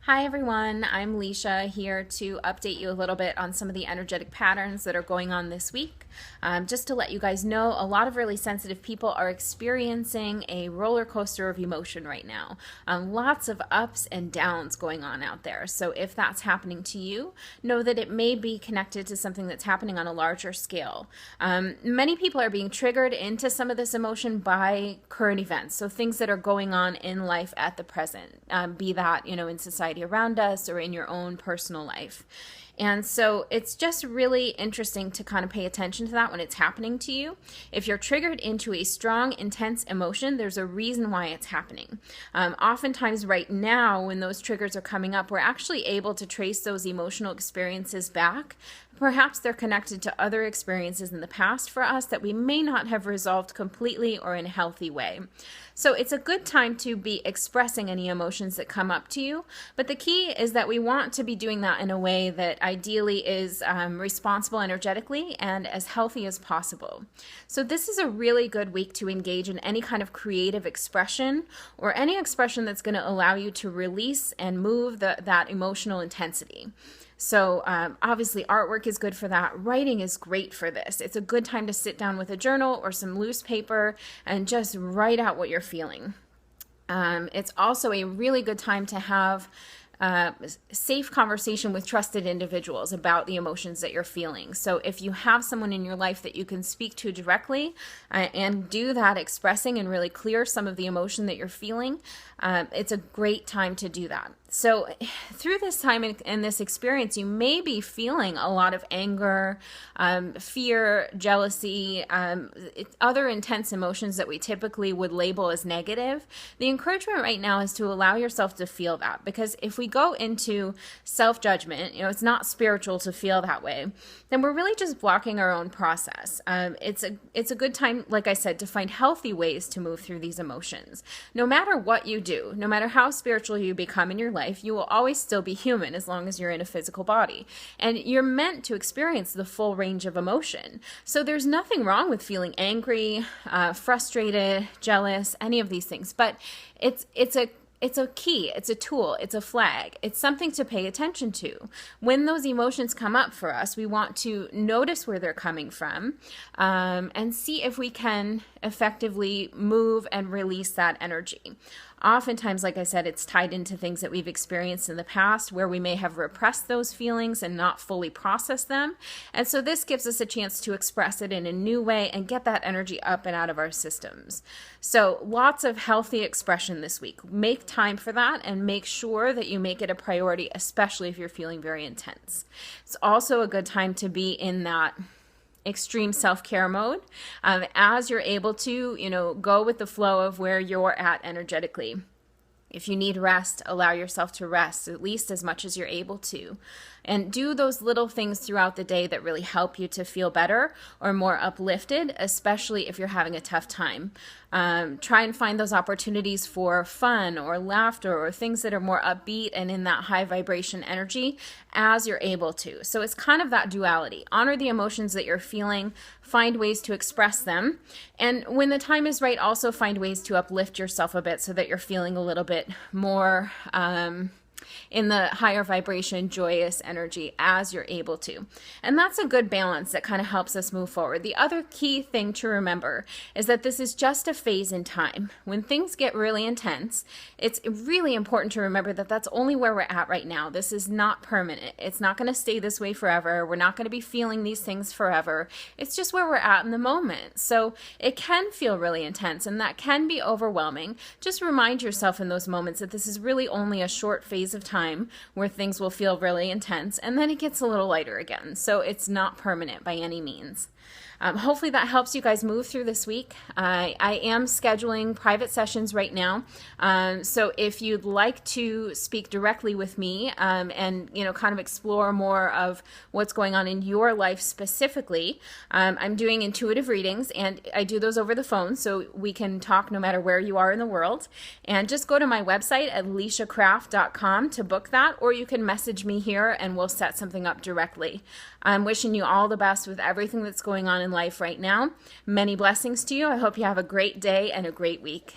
Hi everyone, I'm Leisha here to update you a little bit on some of the energetic patterns that are going on this week. Just to let you guys know, a lot of really sensitive people are experiencing a roller coaster of emotion right now. Lots of ups and downs going on out there. So if that's happening to you, know that it may be connected to something that's happening on a larger scale. Many people are being triggered into some of this emotion by current events. So things that are going on in life at the present, be that, in society around us or in your own personal life. And so it's just really interesting to kind of pay attention to that when it's happening to you. If you're triggered into a strong, intense emotion, there's a reason why it's happening. Oftentimes right now, when those triggers are coming up, we're actually able to trace those emotional experiences back. Perhaps they're connected to other experiences in the past for us that we may not have resolved completely or in a healthy way. So it's a good time to be expressing any emotions that come up to you, but the key is that we want to be doing that in a way that ideally is responsible energetically and as healthy as possible. So this is a really good week to engage in any kind of creative expression or any expression that's going to allow you to release and move that emotional intensity. So obviously artwork is good for that. Writing is great for this. It's a good time to sit down with a journal or some loose paper and just write out what you're feeling. It's also a really good time to have safe conversation with trusted individuals about the emotions that you're feeling. So if you have someone in your life that you can speak to directly and do that expressing and really clear some of the emotion that you're feeling, it's a great time to do that. So through this time and this experience, you may be feeling a lot of anger, fear, jealousy, other intense emotions that we typically would label as negative. The encouragement right now is to allow yourself to feel that, because if we go into self-judgment, it's not spiritual to feel that way, then we're really just blocking our own process. It's a good time, like I said, to find healthy ways to move through these emotions. No matter what you do, no matter how spiritual you become in your life, you will always still be human as long as you're in a physical body. And you're meant to experience the full range of emotion. So there's nothing wrong with feeling angry, frustrated, jealous, any of these things. But it's a key, it's a tool, it's a flag, it's something to pay attention to. When those emotions come up for us, we want to notice where they're coming from and see if we can effectively move and release that energy. Oftentimes, like I said, it's tied into things that we've experienced in the past where we may have repressed those feelings and not fully processed them. And so this gives us a chance to express it in a new way and get that energy up and out of our systems. So lots of healthy expression this week. Make time for that and make sure that you make it a priority, especially if you're feeling very intense. It's also a good time to be in that extreme self-care mode as you're able to, go with the flow of where you're at energetically. If you need rest, allow yourself to rest at least as much as you're able to. And do those little things throughout the day that really help you to feel better or more uplifted, especially if you're having a tough time. Try and find those opportunities for fun or laughter or things that are more upbeat and in that high vibration energy as you're able to. So it's kind of that duality. Honor the emotions that you're feeling, find ways to express them, and when the time is right, also find ways to uplift yourself a bit so that you're feeling a little bit more in the higher vibration, joyous energy as you're able to. And that's a good balance that kind of helps us move forward. The other key thing to remember is that this is just a phase in time. When things get really intense, it's really important to remember that that's only where we're at right now. This is not permanent. It's not going to stay this way forever. We're not going to be feeling these things forever. It's just where we're at in the moment. So it can feel really intense and that can be overwhelming. Just remind yourself in those moments that this is really only a short phase of time where things will feel really intense and then it gets a little lighter again. So it's not permanent by any means. Hopefully that helps you guys move through this week. I am scheduling private sessions right now. So if you'd like to speak directly with me and kind of explore more of what's going on in your life specifically, I'm doing intuitive readings and I do those over the phone so we can talk no matter where you are in the world. And just go to my website at leishacraft.com to book that, or you can message me here and we'll set something up directly. I'm wishing you all the best with everything that's going on in life right now. Many blessings to you. I hope you have a great day and a great week.